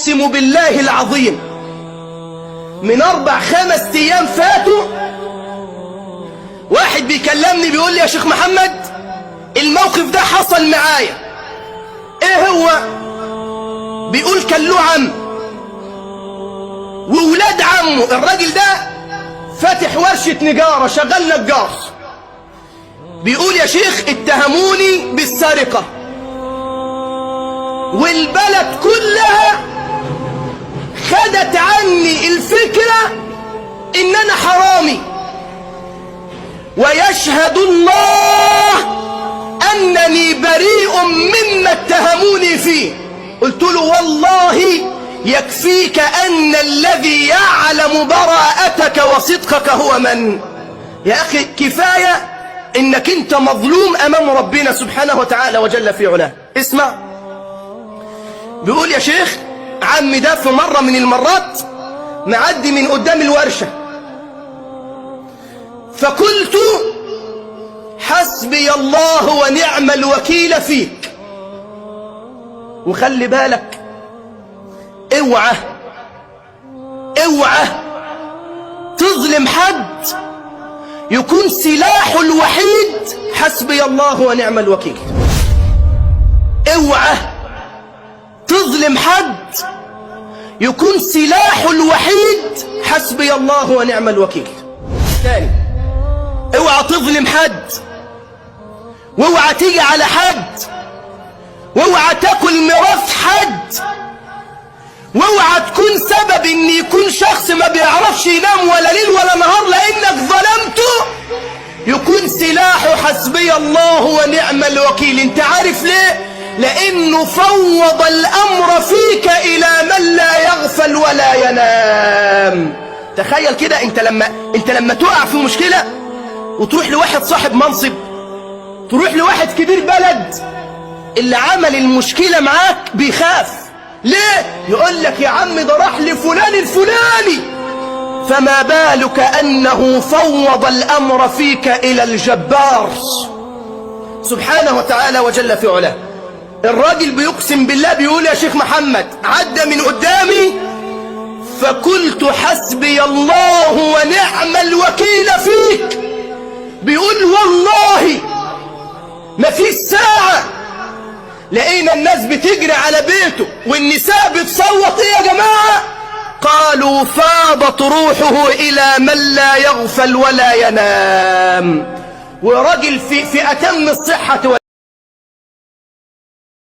أقسم بالله العظيم من 4-5 أيام فاتوا واحد بيكلمني بيقول لي يا شيخ محمد الموقف ده حصل معايا. ايه هو؟ بيقول كان له عم وولاد عمه، الراجل ده فاتح ورشة نجارة شغال نجار. بيقول يا شيخ اتهموني بالسرقة والبلد كلها خدت عني الفكرة ان انا حرامي، ويشهد الله انني بريء مما اتهموني فيه. قلت له والله يكفيك ان الذي يعلم براءتك وصدقك هو من؟ يا اخي كفاية انك انت مظلوم امام ربنا سبحانه وتعالى وجل في علاه. اسمع، بيقول يا شيخ عمي ده في مرة من المرات معدي من قدام الورشة، فقلت حسبي الله ونعم الوكيل فيك. وخلي بالك اوعى تظلم حد يكون سلاحه الوحيد حسبي الله ونعم الوكيل. اوعى تظلم حد يكون سلاحه الوحيد حسبي الله ونعم الوكيل. تاني، اوعى تظلم حد، واوعى تيجي على حد، واوعى تاكل ميراث حد، واوعى تكون سبب ان يكون شخص ما بيعرفش ينام ولا ليل ولا نهار لانك ظلمته يكون سلاحه حسبي الله ونعم الوكيل. انت عارف ليه؟ لانه فوض الامر فيك الى من لا يغفل ولا ينام. تخيل كده انت لما تقع في مشكلة وتروح لواحد صاحب منصب، تروح لواحد كبير بلد، اللي عمل المشكلة معاك بيخاف. ليه؟ يقول لك يا عم ده راح لفلان الفلاني. فما بالك أنه فوض الأمر فيك إلى الجبار سبحانه وتعالى وجل في علاه. الراجل بيقسم بالله بيقول يا شيخ محمد عدى من قدامي فقلت حسبي الله ونعم الوكيل فيك. بيقول والله ما في ساعة لقينا الناس بتجري على بيته والنساء بتصوت. ايه يا جماعة؟ قالوا فاضت روحه الى من لا يغفل ولا ينام. وراجل في اتم الصحة